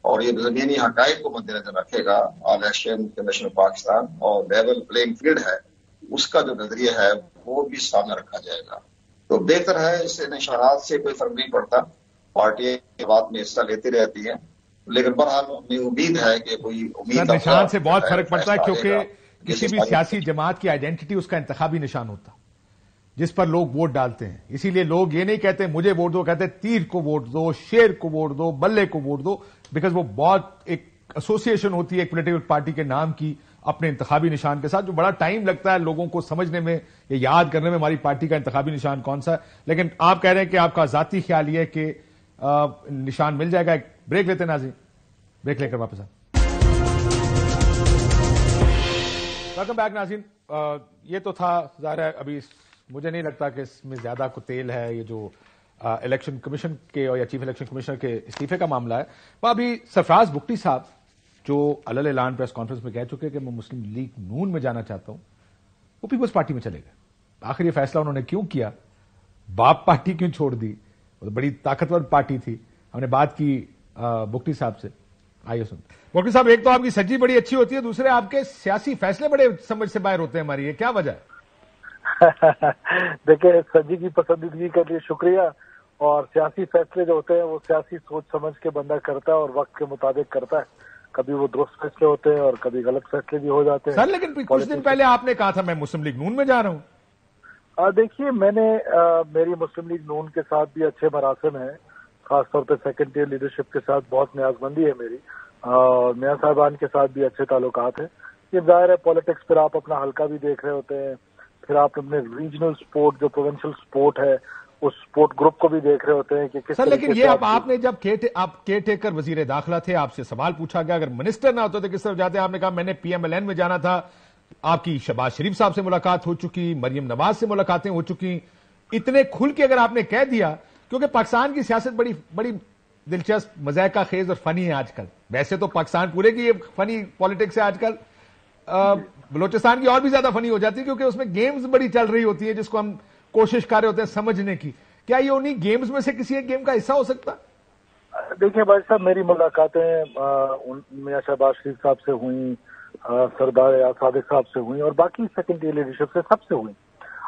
اور یہ زمینی حقائق کو مد نظر رکھے گا. الیکشن کمیشن پاکستان اور لیول پلینگ فیلڈ ہے اس کا جو نظریہ ہے وہ بھی سامنے رکھا جائے گا. تو بہتر ہے, اس سے نشانات سے کوئی فرق نہیں پڑتا, پارٹیاں بات میں حصہ لیتی رہتی ہیں, لیکن بہرحال ہمیں امید ہے کہ کوئی امید نشان سے بہت فرق پڑتا ہے, کیونکہ کسی بھی سیاسی جماعت کی آئیڈینٹی اس کا انتخابی نشان ہوتا جس پر لوگ ووٹ ڈالتے ہیں. اسی لیے لوگ یہ نہیں کہتے مجھے ووٹ دو, کہتے تیر کو ووٹ دو, شیر کو ووٹ دو, بلے کو ووٹ دو, بیکاز وہ بہت ایک ایسوسیشن ہوتی ہے ایک پولیٹیکل پارٹی کے نام کی اپنے انتخابی نشان کے ساتھ, جو بڑا ٹائم لگتا ہے لوگوں کو سمجھنے میں یا یاد کرنے میں ہماری پارٹی کا انتخابی نشان کون سا ہے. لیکن آپ کہہ رہے ہیں کہ آپ کا ذاتی خیال یہ ہے کہ نشان مل جائے گا. ایک بریک لیتے ہیں ناظرین, بریک لے کر واپس آئیں. ویلکم بیک ناظرین. یہ تو تھا, ظاہر ہے ابھی مجھے نہیں لگتا کہ اس میں زیادہ کو تیل ہے. یہ جو الیکشن کمیشن کے یا چیف الیکشن کمشنر کے استعفے کا معاملہ ہے, وہ ابھی سرفراز بگٹی صاحب جو علل اعلان پریس کانفرنس میں کہہ چکے کہ میں مسلم لیگ نون میں جانا چاہتا ہوں, وہ پیپلز پارٹی میں چلے گئے. آخر یہ فیصلہ انہوں نے کیوں کیا, باپ پارٹی کیوں چھوڑ دی, وہ بڑی طاقتور پارٹی تھی. ہم نے بات کی بگٹی صاحب سے, آئیے سنتے. بگٹی صاحب, ایک تو آپ کی سجی بڑی اچھی ہوتی ہے, دوسرے آپ کے سیاسی فیصلے بڑے سمجھ سے باہر ہوتے ہیں ہماری, یہ کیا وجہ ہے؟ دیکھیں, سجی کی پسندیدگی کے لیے شکریہ, اور سیاسی فیصلے جو ہوتے ہیں وہ سیاسی سوچ سمجھ کے بندہ کرتا ہے اور وقت کے مطابق کرتا ہے. کبھی وہ درست فیصلے ہوتے ہیں اور کبھی غلط فیصلے بھی ہو جاتے ہیں. سر لیکن کچھ دن پہلے آپ نے کہا تھا میں مسلم لیگ نون میں جا رہا ہوں. دیکھیے, میں نے میری مسلم لیگ نون کے ساتھ بھی اچھے مراسم ہیں, خاص طور پہ سیکنڈ ایئر لیڈرشپ کے ساتھ بہت نیاز مندی ہے میری, اور میاں صاحبان کے ساتھ بھی اچھے تعلقات ہیں. یہ ظاہر ہے پالیٹکس پھر آپ اپنا حلقہ بھی دیکھ رہے ہوتے ہیں, پھر آپ اپنے ریجنل سپورٹ جو پروونشل سپورٹ ہے اس سپورٹ گروپ کو بھی دیکھ رہے ہوتے ہیں کہ کس. سر لیکن یہ آپ نے جب آپ کیئر ٹیکر وزیر داخلہ تھے, آپ سے سوال پوچھا گیا اگر منسٹر نہ ہوتے تو کس طرف جاتے, آپ نے کہا میں نے پی ایم ایل این میں جانا تھا. آپ کی شہباز شریف صاحب سے ملاقات ہو چکی, مریم نواز سے ملاقاتیں ہو چکی. اتنے کھل کے اگر آپ نے کہہ دیا, کیونکہ پاکستان کی سیاست بڑی دلچسپ, مذائقہ خیز اور فنی ہے آج کل. ویسے تو پاکستان پورے کی یہ فنی پالیٹکس ہے آج کل, بلوچستان کی اور بھی زیادہ فنی ہو جاتی ہے کیونکہ اس میں گیمز بڑی چل رہی ہوتی ہیں جس کو ہم کوشش کر رہے ہوتے ہیں سمجھنے کی. کیا یہ انہی گیمز میں سے کسی ایک گیم کا حصہ ہو سکتا؟ دیکھیں بھائی صاحب، میری ملاقاتیں میاں شہباز شریف صاحب سے ہوئیں، سردار ایاز صادق صاحب سے ہوئیں، اور باقی سیکنڈ ایئر لیڈرشپ سے سب سے ہوئیں.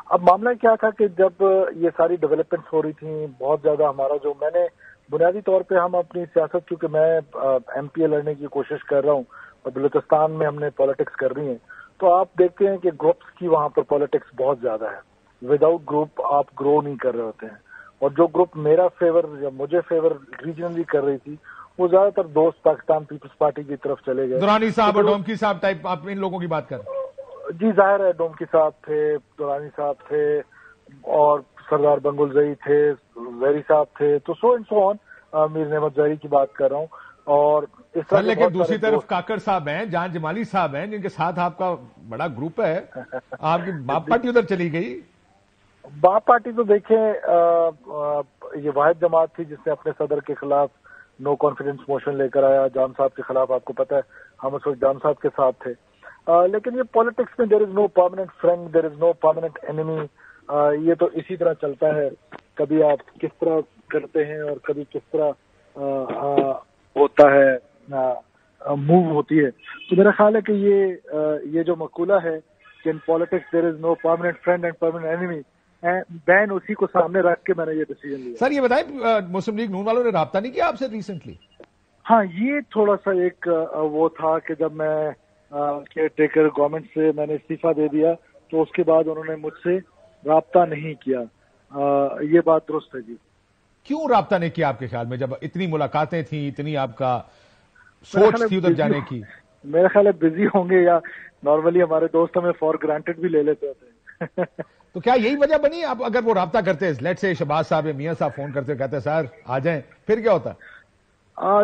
اب معاملہ کیا تھا کہ جب یہ ساری ڈیولپمنٹس ہو رہی تھیں، بہت زیادہ ہمارا جو میں نے بنیادی طور پہ ہم اپنی سیاست، کیونکہ میں ایم پی اے لڑنے کی کوشش کر رہا ہوں اور بلوچستان میں ہم نے پالیٹکس کر رہی ہیں، تو آپ دیکھتے ہیں کہ گروپس کی وہاں پر پالیٹکس بہت زیادہ ہے. وداؤٹ گروپ آپ گرو نہیں کر رہے ہوتے ہیں. اور جو گروپ میرا فیور یا مجھے فیور ریجنلی کر رہی تھی، وہ زیادہ تر دوست پاکستان پیپلز پارٹی کی طرف چلے گئے. درانی صاحب اور ڈومکی صاحب ٹائپ، آپ ان لوگوں کی بات کر رہے ہیں؟ جی ظاہر ہے، ڈومکی صاحب تھے، درانی صاحب تھے، اور سردار بنگل زئی تھے، زہری صاحب تھے، تو سو اینڈ سو آن. میر نعمت زہری کی بات کر رہا ہوں. اور اس طرح لیکن دوسری طرف کاکڑ صاحب ہیں، جان جمالی صاحب ہیں، جن کے ساتھ آپ کا بڑا گروپ ہے. آپ کی باپ پارٹی ادھر چلی گئی. باپ پارٹی تو دیکھیں یہ واحد جماعت تھی جس نے اپنے صدر کے خلاف نو کانفیڈنس موشن لے کر آیا. جان صاحب کے خلاف آپ کو پتہ ہے ہم اس وقت جان صاحب کے ساتھ تھے. لیکن یہ پالیٹکس میں دیر is no permanent friend, there is no permanent enemy. یہ تو اسی طرح چلتا ہے. کبھی آپ کس طرح کرتے ہیں اور کبھی کس طرح ہوتا ہے، موو ہوتی ہے. تو میرا خیال ہے کہ یہ جو مقولہ ہے کہ in politics there is no permanent friend and permanent enemy, بین اسی کو سامنے رکھ کے میں نے یہ ڈیسیژن لیا. سر یہ بتائیں، مسلم لیگ نون والوں نے رابطہ نہیں کیا آپ سے ریسنٹلی؟ ہاں، یہ تھوڑا سا ایک وہ تھا کہ جب میں کیئر ٹیکر گورنمنٹ سے میں نے استعفیٰ دے دیا تو اس کے بعد انہوں نے مجھ سے رابطہ نہیں کیا. یہ بات درست ہے. جی کیوں رابطہ نہیں کیا آپ کے خیال میں، جب اتنی ملاقاتیں تھیں، اتنی آپ کا سوچ تھی ادھر جانے کی؟ میرا خیال ہے بزی ہوں گے، یا نارملی ہمارے دوست ہمیں فار گرانٹیڈ بھی لے لیتے ہوتے ہیں. تو کیا یہی وجہ بنی؟ آپ اگر وہ رابطہ کرتے، لیٹ سے شہباز صاحب یا میاں صاحب فون کرتے کہتے سر آ جائیں، پھر کیا ہوتا؟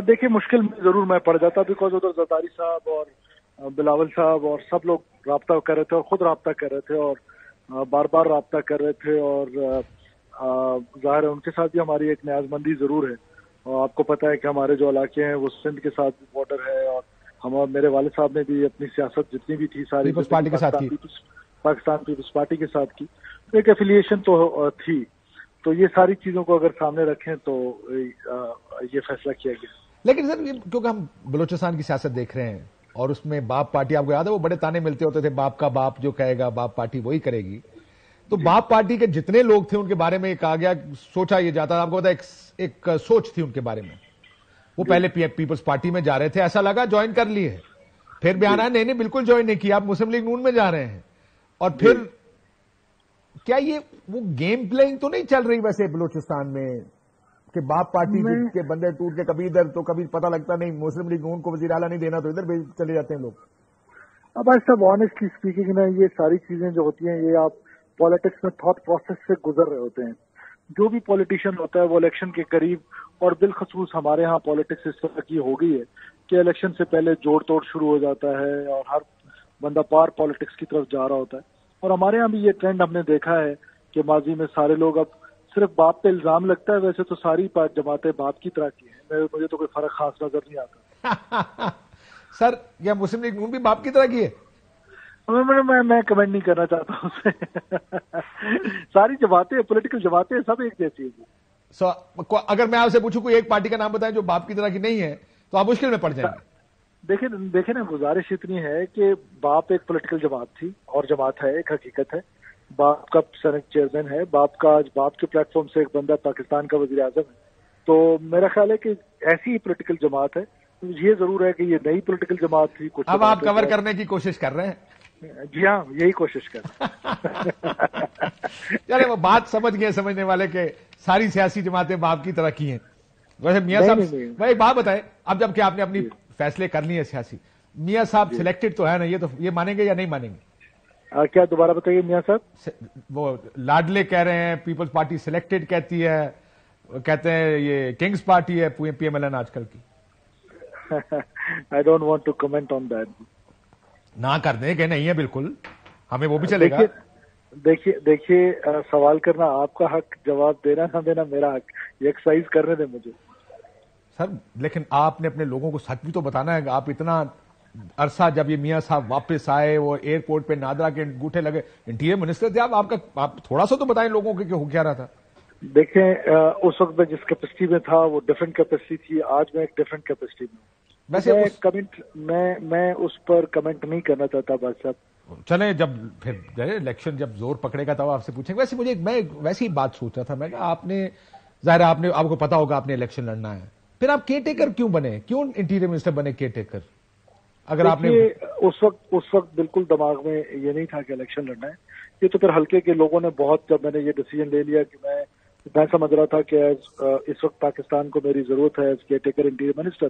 دیکھیں مشکل میں ضرور میں پڑ جاتا، بیکاز ادھر زرداری صاحب اور بلاول صاحب اور سب لوگ رابطہ کر رہے تھے، اور خود رابطہ کر رہے تھے، اور بار بار رابطہ کر رہے تھے. اور ظاہر ہے ان کے ساتھ بھی ہماری ایک نیاز مندی ضرور ہے. اور آپ کو پتہ ہے کہ ہمارے جو علاقے ہیں وہ سندھ کے ساتھ بھی بارڈر ہے، اور میرے والد صاحب نے بھی اپنی سیاست جتنی بھی تھی ساری پیپلز پارٹی کے ساتھ کی، پاکستان پیپلز پارٹی کے ساتھ کی. ایک ایفیلیشن تو تھی. تو یہ ساری چیزوں کو اگر سامنے رکھیں تو یہ فیصلہ کیا گیا. لیکن سر کیونکہ ہم بلوچستان کی سیاست دیکھ رہے ہیں اور اس میں باپ پارٹی، آپ کو یاد ہے وہ بڑے تانے ملتے ہوتے تھے، باپ کا باپ جو کہے گا باپ پارٹی وہی کرے گی. تو باپ پارٹی کے جتنے لوگ تھے ان کے بارے میں کہا گیا، سوچا یہ جاتا، آپ کو پتا ایک سوچ تھی ان کے بارے میں، وہ پہلے پیپلز پارٹی میں جا رہے تھے، ایسا لگا جوائن کر لیے، پھر بھی آنا نہیں بالکل جوائن نہیں کیا، آپ مسلم لیگ نون میں جا رہے ہیں. اور پھر کیا یہ وہ گیم پلئنگ تو نہیں چل رہی ویسے بلوچستان میں کہ باپ پارٹی کے بندے ٹوٹ کے کبھی ادھر تو کبھی پتہ لگتا نہیں مسلم لیگ نون کو وزیر اعلیٰ نہیں دینا تو ادھر بھی چلے جاتے ہیں لوگ؟ اب سب آنیسٹلی اسپیکنگ نا، یہ ساری چیزیں جو ہوتی ہیں یہ آپ پالیٹکس میں تھاٹ پروسیس سے گزر رہے ہوتے ہیں. جو بھی پولیٹیشین ہوتا ہے وہ الیکشن کے قریب، اور بالخصوص ہمارے ہاں پالیٹکس اس طرح کی ہو گئی ہے کہ الیکشن سے پہلے جوڑ توڑ شروع ہو جاتا ہے اور ہر بندہ پار پالیٹکس کی طرف جا رہا ہوتا ہے. اور ہمارے ہاں بھی یہ ٹرینڈ ہم نے دیکھا ہے کہ ماضی میں سارے لوگ اب صرف باپ پہ الزام لگتا ہے، ویسے تو ساری جماعتیں باپ کی طرح کی ہیں. مجھے تو کوئی فرق خاص نظر نہیں آتا. سر کیا مسلم لیگ نون بھی باپ کی طرح کی ہے؟ میں کمنٹ نہیں کرنا چاہتا ہوں اس سے. ساری جماعتیں، پولیٹیکل جماعتیں سب ایک جیسی ہیں. اگر میں آپ سے پوچھوں کوئی ایک پارٹی کا نام بتائیں جو باپ کی طرح کی نہیں ہے تو آپ مشکل میں پڑ جائیں گے. دیکھیں نا، گزارش اتنی ہے کہ باپ ایک پولیٹیکل جماعت تھی اور جماعت ہے، ایک حقیقت ہے. باپ کا سینٹ چیئرمین ہے، باپ کے پلیٹ فارم سے ایک بندہ پاکستان کا وزیر اعظم ہے. تو میرا خیال ہے کہ ایسی ہی پولیٹیکل جماعت ہے. یہ ضرور ہے کہ یہ نئی پولیٹیکل جماعت تھی. کچھ اب آپ کور کرنے کی کوشش کر رہے ہیں؟ جی ہاں، یہی کوشش کر. چلے وہ بات سمجھ گئے سمجھنے والے کہ ساری سیاسی جماعتیں باپ کی طرح کی ہیں. ویسے میاں صاحب بھائی ایک بات بتائیں، اب جب کہ آپ نے اپنی فیصلے کر لی ہے سیاسی، میاں صاحب سلیکٹڈ تو ہے نا، یہ مانیں گے یا نہیں مانیں گے؟ کیا دوبارہ بتائیے میاں صاحب؟ وہ لاڈلے کہہ رہے ہیں، پیپلز پارٹی سلیکٹڈ کہتی ہے، کہتے ہیں یہ کنگز پارٹی ہے پی ایم ایل این آج کل کی. I don't want to comment on that. نہ کر دیں کہ نہیں ہے، بالکل ہمیں وہ بھی چلے گا. دیکھیے سوال کرنا آپ کا حق، جواب دینا نہ دینا میرا حق. یہ ایکسرسائز کرنے دیں مجھے. سر لیکن آپ نے اپنے لوگوں کو سچ بھی تو بتانا ہے کہ آپ اتنا عرصہ جب یہ میاں صاحب واپس آئے, وہ ایئرپورٹ پہ نادرا کے انگوٹھے لگے, انٹیریئر منسٹر تھے آپ تھوڑا سا تو بتائیں لوگوں کو کہ ہو کیا رہا تھا. دیکھیں اس وقت میں جس کیپیسٹی میں تھا وہ ڈفرینٹ کیپیسٹی تھی, آج میں ایک ڈفرینٹ کیپیسٹی میں ہوں. ویسے میں اس پر کمنٹ نہیں کرنا چاہتا بات صاحب. چلیں جب پھر الیکشن جب زور پکڑے گا تب آپ سے پوچھیں گے. ویسے میں ویسی بات سوچ رہا تھا, میں کہا آپ نے ظاہر آپ کو پتا ہوگا آپ نے الیکشن لڑنا ہے, پھر آپ کیئر ٹیکر کیوں بنے, کیوں انٹیریئر منسٹر بنے کیئر ٹیکر؟ اگر آپ نے اس وقت بالکل دماغ میں یہ نہیں تھا کہ الیکشن لڑنا ہے. یہ تو پھر ہلکے کے لوگوں نے بہت, جب میں نے یہ ڈیسیجن لے لیا کہ میں سمجھ رہا تھا کہ اس وقت پاکستان کو میری ضرورت ہے as caretaker interior minister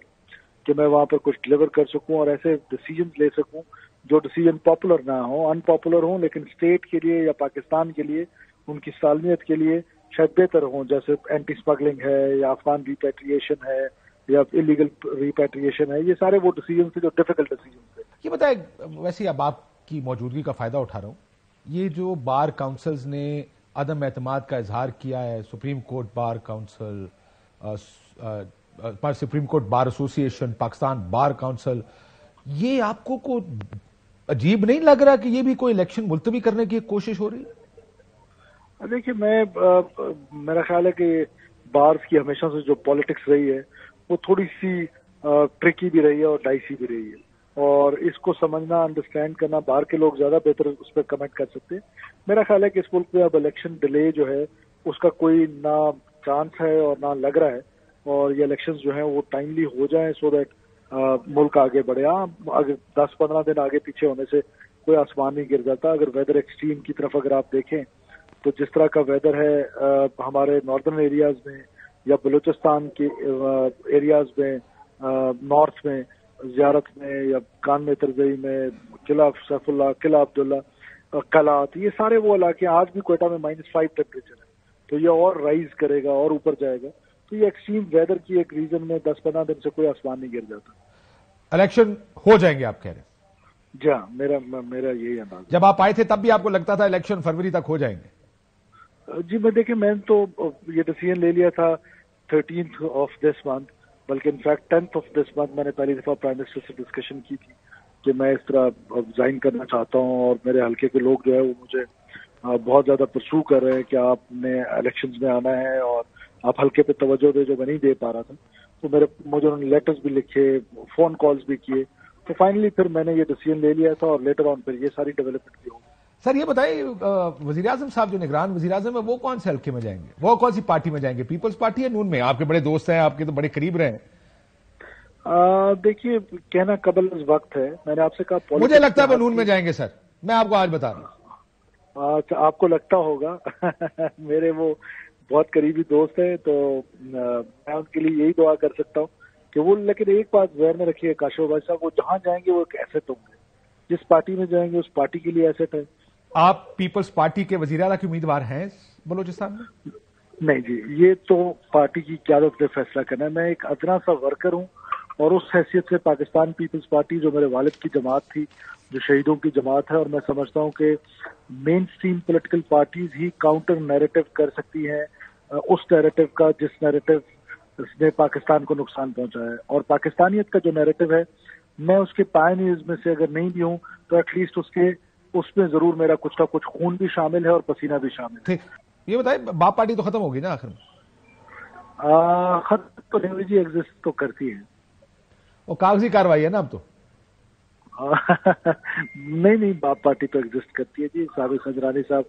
کہ میں وہاں پر کچھ ڈلیور کر سکوں اور ایسے ڈیسیجن لے سکوں جو ڈیسیجن پاپولر نہ ہوں, ان پاپولر ہوں, لیکن اسٹیٹ کے لیے یا پاکستان کے لیے ان کی سالمیت کے لیے شاید بہتر ہوں. جیسے اینٹی اسمگلنگ ہے یا افغان ریپیٹریشن ہے یا انلیگل ریپیٹریشن ہے, یہ سارے وہ ڈیسیجن تھے جو ڈیفیکلٹ ڈیسیجن تھے. یہ بتائیں, ویسے اب آپ کی موجودگی کا فائدہ اٹھا رہا ہوں, یہ جو بار کاؤنسلز نے عدم اعتماد کا اظہار کیا ہے, supreme court bar council, supreme court bar ایسوسی ایشن, پاکستان بار کاؤنسل, یہ آپ کو عجیب نہیں لگ رہا کہ یہ بھی کوئی الیکشن ملتوی کرنے کی ایک کوشش ہو رہی ہے؟ دیکھیے میرا خیال ہے کہ بارز کی ہمیشہ سے جو پالیٹکس رہی ہے وہ تھوڑی سی ٹرکی بھی رہی ہے اور ڈائسی بھی رہی ہے, اور اس کو سمجھنا, انڈرسٹینڈ کرنا باہر کے لوگ زیادہ بہتر اس پہ کمنٹ کر سکتے ہیں. میرا خیال ہے کہ اس ملک میں اب الیکشن ڈیلے جو ہے اس کا کوئی نہ چانس ہے اور نہ لگ رہا ہے, اور یہ الیکشنز جو ہیں وہ ٹائملی ہو جائیں سو دیٹ ملک آگے بڑھے. اگر 10-15 دن آگے پیچھے ہونے سے کوئی آسمان نہیں گر جاتا. اگر ویدر ایکسٹریم کی طرف اگر آپ دیکھیں تو جس طرح کا ویدر ہے ہمارے ناردرن ایریاز میں یا بلوچستان کے ایریاز میں, نارتھ میں, زیارت میں یا کان میں ترزئی میں, قلعہ سیف اللہ, قلعہ عبداللہ, قلعات, یہ سارے وہ علاقے, آج بھی کوئٹہ میں -5 ٹیمپریچر ہے, تو یہ اور رائز کرے گا اور اوپر جائے گا. تو یہ ایکسٹریم ویدر کی ایک ریزن میں 10-15 دن سے کوئی آسمان نہیں گر جاتا. الیکشن ہو جائیں گے آپ کہہ رہے ہیں؟ جی ہاں, میرا یہی انداز. جب آپ آئے تھے تب بھی آپ کو لگتا تھا الیکشن فروری تک ہو جائیں گے؟ جی دیکھیں میں تو یہ ڈیسیژن لے لیا تھا 13th آف دس منتھ, بلکہ in fact 10th of this month میں نے پہلی دفعہ پرائم منسٹر سے ڈسکشن کی تھی کہ میں اس طرح ریزائن کرنا چاہتا ہوں, اور میرے حلقے کے لوگ جو ہے وہ مجھے بہت زیادہ پرسو کر رہے ہیں کہ آپ نے الیکشنز میں آنا ہے اور آپ حلقے پہ توجہ دے, جو میں نہیں دے پا رہا تھا. تو مجھے انہوں نے لیٹرز بھی لکھے, فون کالز بھی کیے, تو فائنلی پھر میں نے یہ ڈیسیژن لے لیا تھا, اور لیٹر آن پھر یہ ساری ڈیولپمنٹ بھی ہوگی. سر یہ بتائیے, وزیر اعظم صاحب جو نگران وزیر اعظم ہے وہ کون سے حلقے میں جائیں گے, وہ کون سی پارٹی میں جائیں گے, پیپلز پارٹی یا نون میں؟ آپ کے بڑے دوست ہیں, آپ کے تو بڑے قریب رہے ہیں. دیکھیے کہنا قبل از وقت ہے, میں نے آپ سے کہا مجھے لگتا ہے وہ نون میں جائیں گے سر, میں آپ کو آج بتا رہا ہوں. آپ کو لگتا ہوگا میرے وہ بہت قریبی دوست ہیں, تو میں ان کے لیے یہی دعا کر سکتا ہوں کہ وہ, لیکن ایک بات ذہن میں رکھیے کاشف بھائی صاحب, وہ جہاں جائیں گے وہ ایک ایسٹ ہوں گے, جس پارٹی میں جائیں گے اس پارٹی کے لیے ایسٹ ہے. آپ پیپلز پارٹی کے وزیر اعلیٰ کے امیدوار ہیں بلوچستان میں؟ نہیں جی, یہ تو پارٹی کی قیادت نے فیصلہ کرنا ہے. میں ایک ادنا سا ورکر ہوں, اور اس حیثیت سے پاکستان پیپلز پارٹی جو میرے والد کی جماعت تھی, جو شہیدوں کی جماعت ہے, اور میں سمجھتا ہوں کہ مین اسٹریم پولیٹیکل پارٹیز ہی کاؤنٹر نیریٹو کر سکتی ہیں اس نیریٹو کا جس نیریٹو نے پاکستان کو نقصان پہنچا ہے. اور پاکستانیت کا جو نیریٹو ہے, میں اس کے پائنیئرز میں سے اگر نہیں بھی ہوں تو ایٹ لیسٹ اس میں ضرور میرا کچھ نہ کچھ خون بھی شامل ہے اور پسینہ بھی شامل ہے. ٹھیک, یہ بتائیں باپ پارٹی تو ختم ہوگی نا آخر میں؟ ختم تو نہیں جی, ایگزسٹ تو کرتی ہے. وہ کاغذی کاروائی ہے نا اب تو. نہیں باپ پارٹی تو ایگزسٹ کرتی ہے جی. صابر خجرانی صاحب